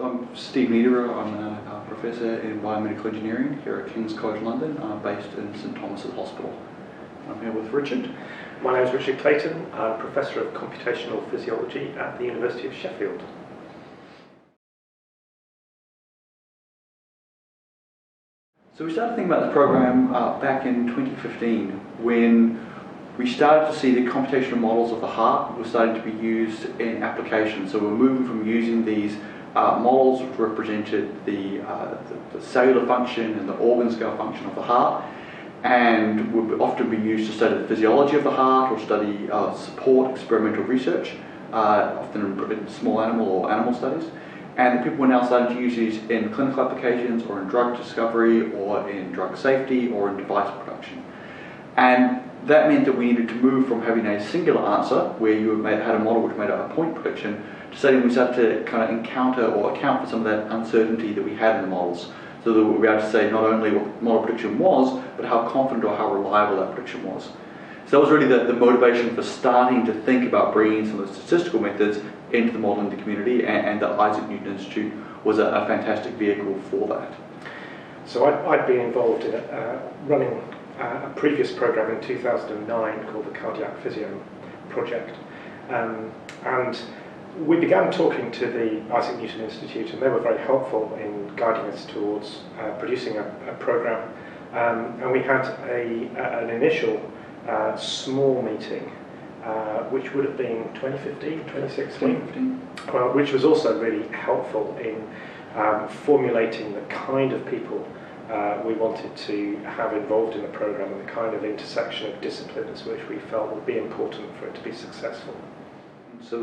So I'm Steven Niederer. I'm a professor in biomedical engineering here at King's College London, based in St Thomas's Hospital. I'm here with Richard. My name is Richard Clayton. I'm Professor of Computational Physiology at the University of Sheffield. So we started thinking about this program back in 2015 when we started to see the computational models of the heart were starting to be used in applications. So we're moving from using these models which represented the cellular function and the organ scale function of the heart, and would often be used to study the physiology of the heart or study support experimental research, often in small animal or animal studies. And people were now starting to use these in clinical applications or in drug discovery or in drug safety or in device production. And that meant that we needed to move from having a singular answer, where you had a model which made a point prediction, to saying we started to kind of encounter or account for some of that uncertainty that we had in the models, so that we were able to say not only what model prediction was, but how confident or how reliable that prediction was. So that was really the motivation for starting to think about bringing some of the statistical methods into the modeling community, and the Isaac Newton Institute was a fantastic vehicle for that. So I'd been involved in running a previous program in 2009 called the Cardiac Physio Project, and we began talking to the Isaac Newton Institute, and they were very helpful in guiding us towards producing a program, and we had an initial small meeting which would have been 2015, 2016, well, which was also really helpful in formulating the kind of people we wanted to have involved in the program and the kind of intersection of disciplines which we felt would be important for it to be successful. So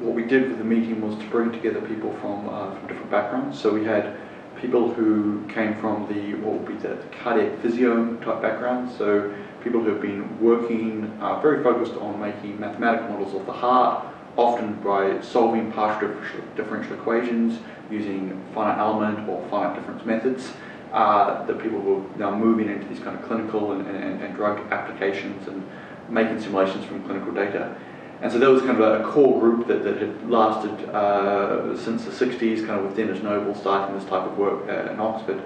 what we did with the meeting was to bring together people from different backgrounds. So we had people who came from what would be the cardiac physio type background. So people who have been working very focused on making mathematical models of the heart, often by solving partial differential equations using finite element or finite difference methods. That people were now moving into these kind of clinical and drug applications and making simulations from clinical data. And so that was kind of a core group that had lasted since the 60s, kind of with Dennis Noble starting this type of work in Oxford.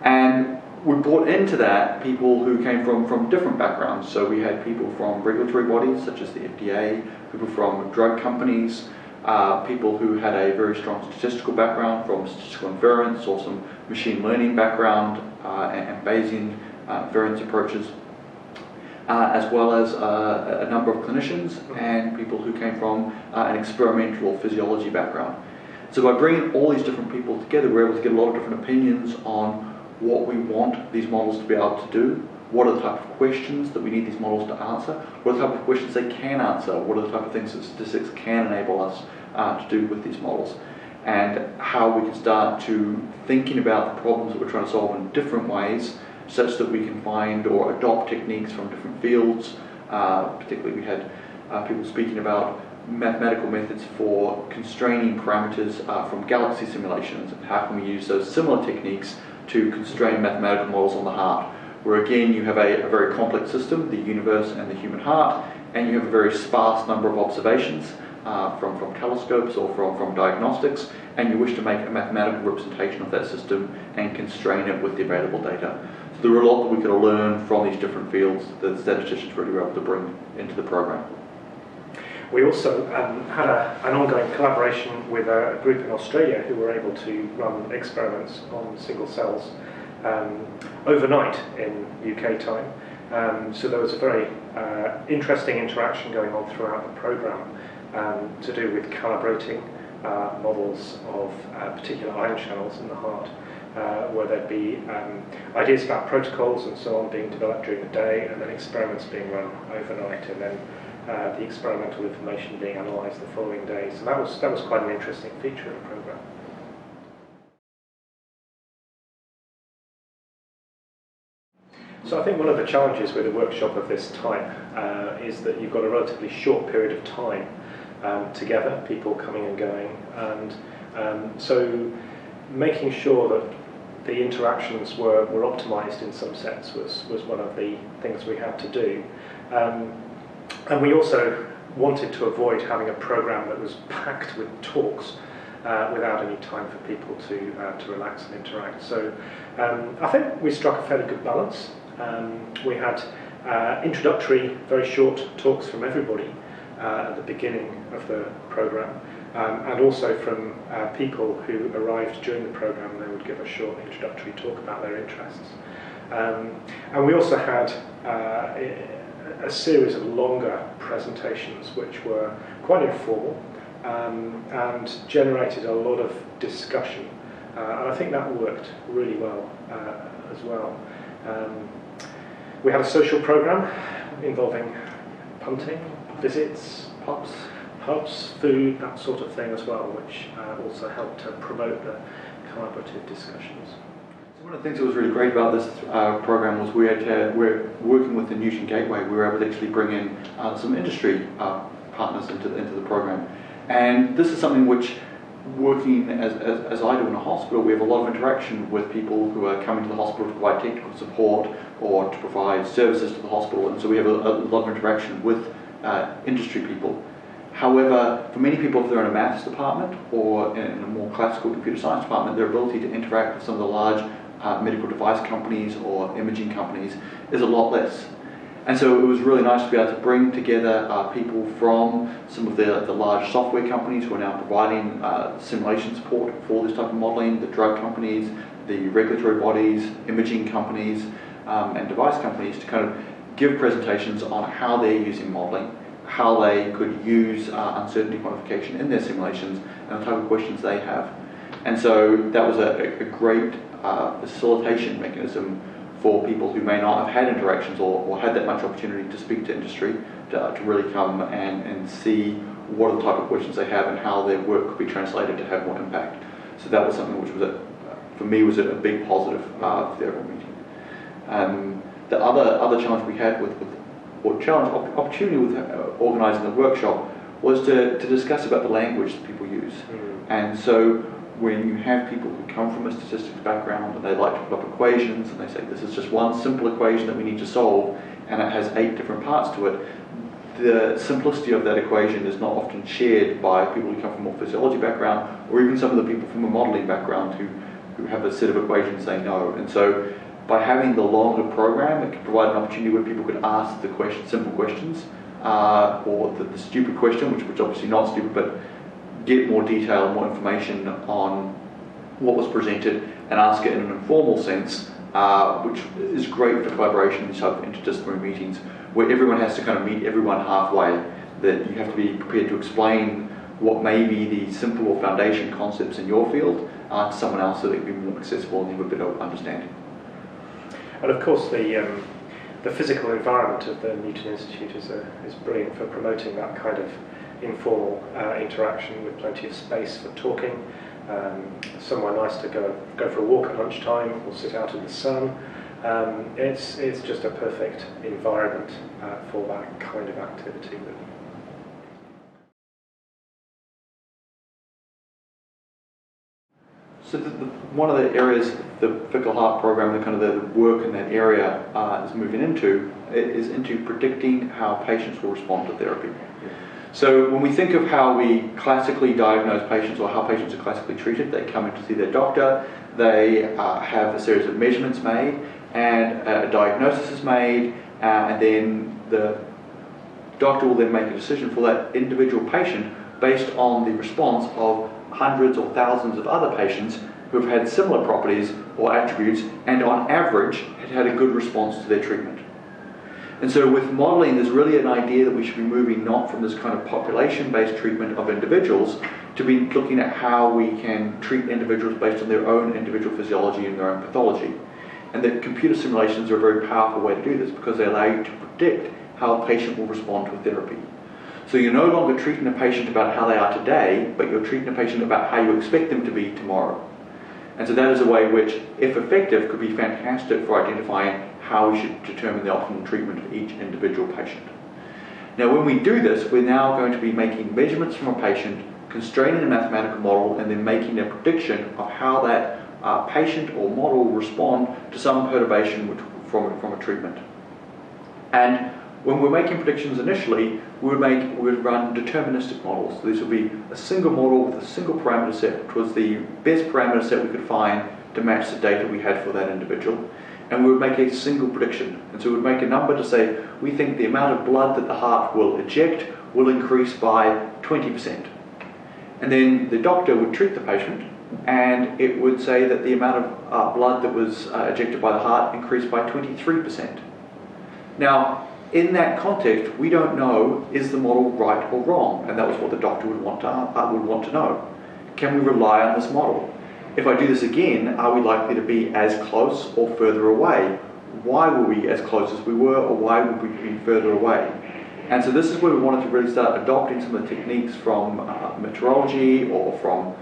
And we brought into that people who came from different backgrounds. So we had people from regulatory bodies such as the FDA, people from drug companies, people who had a very strong statistical background from statistical invariance or some machine learning background and Bayesian variance approaches, as well as a number of clinicians and people who came from an experimental physiology background. So by bringing all these different people together, we're able to get a lot of different opinions on what we want these models to be able to do, what are the type of questions that we need these models to answer, what are the type of questions they can answer, what are the type of things that statistics can enable us to do with these models, and how we can start to thinking about the problems that we're trying to solve in different ways, such that we can find or adopt techniques from different fields. Particularly we had people speaking about mathematical methods for constraining parameters from galaxy simulations, and how can we use those similar techniques to constrain mathematical models on the heart, where again you have a very complex system, the universe and the human heart, and you have a very sparse number of observations from telescopes or from diagnostics, and you wish to make a mathematical representation of that system and constrain it with the available data. So there were a lot that we could learn from these different fields that statisticians really were able to bring into the program. We also had an ongoing collaboration with a group in Australia who were able to run experiments on single cells overnight in UK time. So there was a very interesting interaction going on throughout the program to do with calibrating models of particular ion channels in the heart, where there'd be ideas about protocols and so on being developed during the day, and then experiments being run overnight, and then the experimental information being analysed the following day. So that was quite an interesting feature of the program. So I think one of the challenges with a workshop of this type is that you've got a relatively short period of time together, people coming and going, and so making sure that the interactions were optimised in some sense was one of the things we had to do. And we also wanted to avoid having a program that was packed with talks without any time for people to relax and interact. So I think we struck a fairly good balance. We had introductory, very short talks from everybody at the beginning of the programme, and also from people who arrived during the programme. They would give a short introductory talk about their interests. And we also had a series of longer presentations which were quite informal and generated a lot of discussion. And I think that worked really well as well. We had a social programme involving punting, visits, pubs, food, that sort of thing as well, which also helped to promote the collaborative discussions. So one of the things that was really great about this program was we're working with the Newton Gateway. We were able to actually bring in some industry partners into the program, and this is something which, working as I do in a hospital, we have a lot of interaction with people who are coming to the hospital to provide technical support or to provide services to the hospital, and so we have a lot of interaction with industry people. However, for many people, if they're in a maths department or in a more classical computer science department, their ability to interact with some of the large medical device companies or imaging companies is a lot less. And so it was really nice to be able to bring together people from some of the large software companies who are now providing simulation support for this type of modelling, the drug companies, the regulatory bodies, imaging companies, and device companies, to kind of give presentations on how they're using modelling, how they could use uncertainty quantification in their simulations, and the type of questions they have. And so that was a great facilitation mechanism for people who may not have had interactions or had that much opportunity to speak to industry, to really come and see what are the type of questions they have and how their work could be translated to have more impact. So that was something which was, for me, was a big positive for the overall meeting. The other challenge we had opportunity with organising the workshop was to discuss about the language that people use. And so when you have people who come from a statistics background and they like to put up equations and they say this is just one simple equation that we need to solve and it has 8 different parts to it, the simplicity of that equation is not often shared by people who come from a physiology background, or even some of the people from a modelling background who have a set of equations they know. And so by having the longer program, it could provide an opportunity where people could ask the simple questions, or the stupid question, which obviously not stupid, but get more detail and more information on what was presented and ask it in an informal sense, which is great for collaboration in these type of interdisciplinary meetings, where everyone has to kind of meet everyone halfway, that you have to be prepared to explain what may be the simple or foundation concepts in your field to someone else so that it can be more accessible and have a bit of understanding. And of course the physical environment of the Newton Institute is brilliant for promoting that kind of informal interaction, with plenty of space for talking, somewhere nice to go for a walk at lunchtime or sit out in the sun. It's just a perfect environment for that kind of activity. So one of the areas the Fickle Heart program, the kind of the work in that area is moving into, is into predicting how patients will respond to therapy. So when we think of how we classically diagnose patients, or how patients are classically treated, they come in to see their doctor, they have a series of measurements made, and a diagnosis is made, and then the doctor will then make a decision for that individual patient based on the response of hundreds or thousands of other patients who have had similar properties or attributes and on average had a good response to their treatment. And so with modelling, there's really an idea that we should be moving not from this kind of population-based treatment of individuals to be looking at how we can treat individuals based on their own individual physiology and their own pathology. And that computer simulations are a very powerful way to do this, because they allow you to predict how a patient will respond to a therapy. So you're no longer treating a patient about how they are today, but you're treating a patient about how you expect them to be tomorrow. And so that is a way which, if effective, could be fantastic for identifying how we should determine the optimal treatment of each individual patient. Now when we do this, we're now going to be making measurements from a patient, constraining a mathematical model, and then making a prediction of how that patient or model will respond to some perturbation from a treatment. And when we're making predictions initially, we would run deterministic models. So this would be a single model with a single parameter set, which was the best parameter set we could find to match the data we had for that individual. And we would make a single prediction. And so we would make a number to say, we think the amount of blood that the heart will eject will increase by 20%. And then the doctor would treat the patient, and it would say that the amount of blood that was ejected by the heart increased by 23%. Now, in that context, we don't know, is the model right or wrong? And that was what the doctor would want to know. Can we rely on this model? If I do this again, are we likely to be as close or further away? Why were we as close as we were, or why would we be further away? And so this is where we wanted to really start adopting some of the techniques from meteorology, or from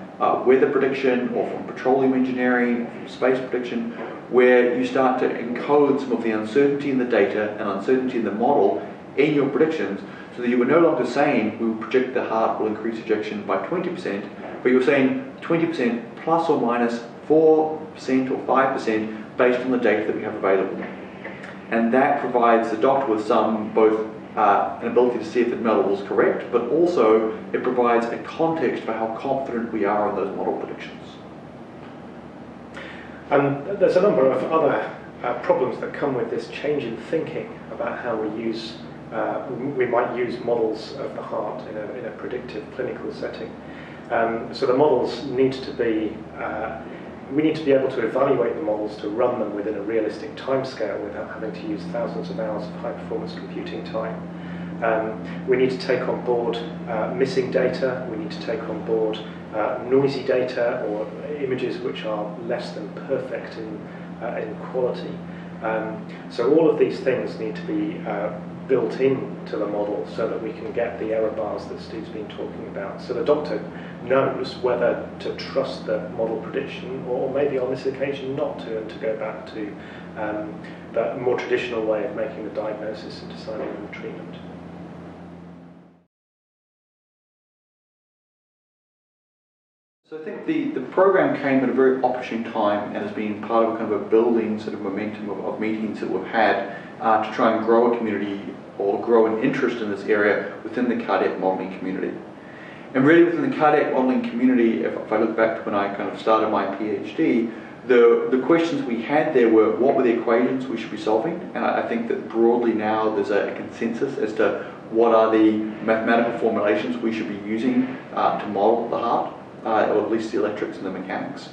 weather prediction, or from petroleum engineering, or from space prediction, where you start to encode some of the uncertainty in the data and uncertainty in the model in your predictions, so that you were no longer saying we will predict the heart will increase ejection by 20%, but you're saying 20% plus or minus 4% or 5% based on the data that we have available. And that provides the doctor with some, both an ability to see if the model was correct, but also it provides a context for how confident we are in those model predictions. And there's a number of other problems that come with this change in thinking about how we might use models of the heart in a predictive clinical setting. So the models need to be, we need to be able to evaluate the models to run them within a realistic timescale without having to use thousands of hours of high-performance computing time. We need to take on board missing data. We need to take on board noisy data, or images which are less than perfect in quality. So all of these things need to be built into the model so that we can get the error bars that Steve's been talking about. So the doctor knows whether to trust the model prediction, or maybe on this occasion not to, and to go back to the more traditional way of making the diagnosis and deciding on the treatment. So I think the program came at a very opportune time, and has been part of kind of a building sort of momentum of meetings that we've had to try and grow a community, or grow an interest in this area within the cardiac modelling community. And really within the cardiac modelling community, if I look back to when I kind of started my PhD, the questions we had there were, what were the equations we should be solving? And I think that broadly now there's a consensus as to what are the mathematical formulations we should be using to model the heart, or at least the electrics and the mechanics.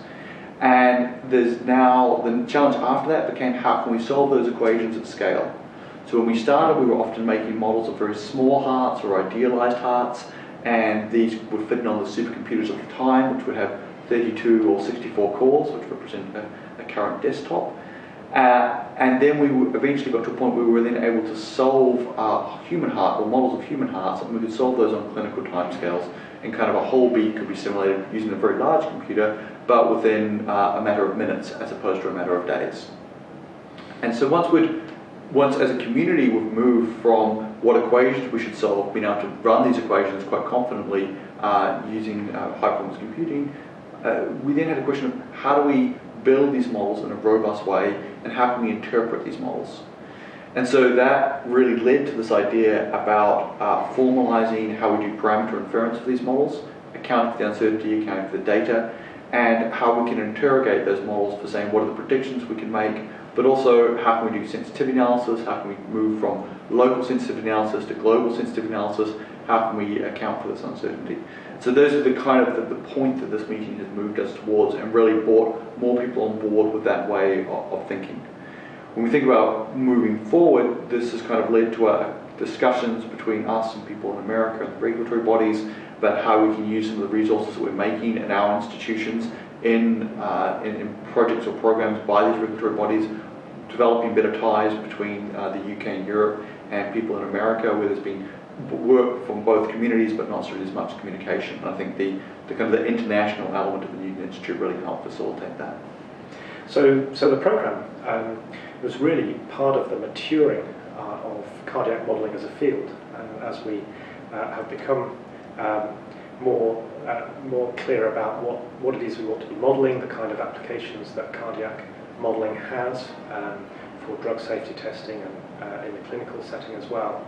And there's now, the challenge after that became, how can we solve those equations at scale? So when we started, we were often making models of very small hearts or idealized hearts, and these would fit in on the supercomputers of the time, which would have 32 or 64 cores, which represent a current desktop. And then we eventually got to a point where we were then able to solve human heart, or models of human hearts, and we could solve those on clinical timescales. And kind of a whole beat could be simulated using a very large computer, but within a matter of minutes as opposed to a matter of days. And so once as a community we've moved from what equations we should solve, being able to run these equations quite confidently using high-performance computing, we then had a question of how do we build these models in a robust way, and how can we interpret these models? And so that really led to this idea about formalizing how we do parameter inference for these models, accounting for the uncertainty, accounting for the data, and how we can interrogate those models for saying what are the predictions we can make, but also how can we do sensitivity analysis, how can we move from local sensitivity analysis to global sensitivity analysis, how can we account for this uncertainty. So those are the kind of the point that this meeting has moved us towards, and really brought more people on board with that way of thinking. When we think about moving forward, this has kind of led to discussions between us and people in America and the regulatory bodies about how we can use some of the resources that we're making in our institutions in projects or programs by these regulatory bodies, developing better ties between the UK and Europe and people in America, where there's been work from both communities but not necessarily as much communication. And I think the kind of the international element of the Newton Institute really helped facilitate that. So the program was really part of the maturing of cardiac modelling as a field, and as we have become more clear about what it is we want to be modelling, the kind of applications that cardiac modelling has for drug safety testing and in the clinical setting as well.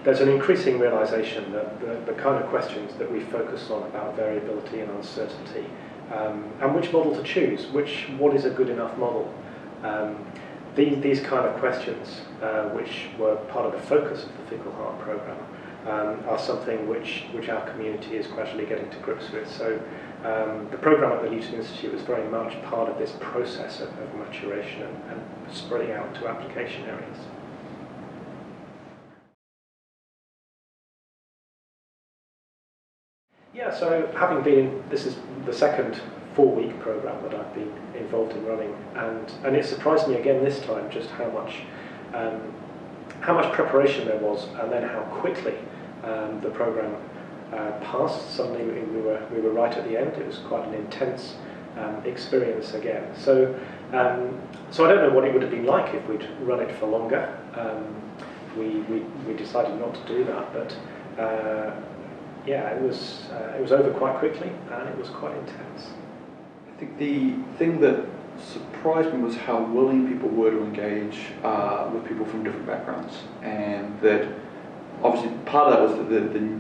There's an increasing realization that the kind of questions that we focus on about variability and uncertainty, and which model to choose, what is a good enough model, these kind of questions, which were part of the focus of the Fickle Heart program, are something which our community is gradually getting to grips with. So the program at the Newton Institute was very much part of this process of maturation and spreading out to application areas. Yeah, so having been, this is the second 4-week program that I've been involved in running, and it surprised me again this time just how much preparation there was, and then how quickly the program passed. Suddenly we were right at the end. It was quite an intense experience again. So I don't know what it would have been like if we'd run it for longer. We decided not to do that, but yeah, it was over quite quickly, and it was quite intense. I think the thing that surprised me was how willing people were to engage with people from different backgrounds, and that obviously part of that was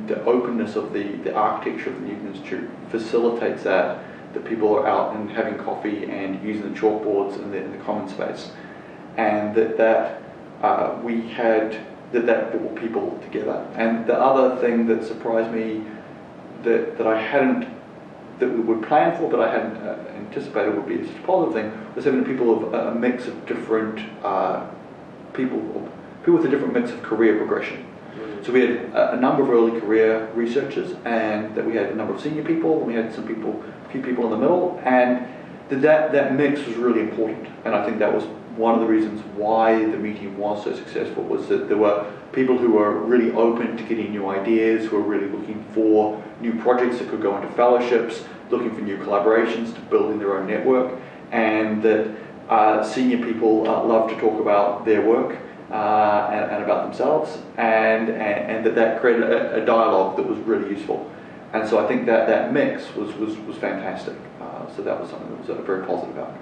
the openness of the architecture of the Newton Institute facilitates that people are out and having coffee and using the chalkboards in the common space, and that brought people together. And the other thing that surprised me that we would plan for but I hadn't anticipated would be such a positive thing was having people of a mix of different people with a different mix of career progression. So we had a number of early career researchers, and that we had a number of senior people, and we had a few people in the middle, and that mix was really important. And I think that was one of the reasons why the meeting was so successful, was that there were people who were really open to getting new ideas, who were really looking for new projects that could go into fellowships, looking for new collaborations to build in their own network, and that senior people love to talk about their work and about themselves, and that created a dialogue that was really useful. And so I think that mix was fantastic. So that was something that was a very positive outcome.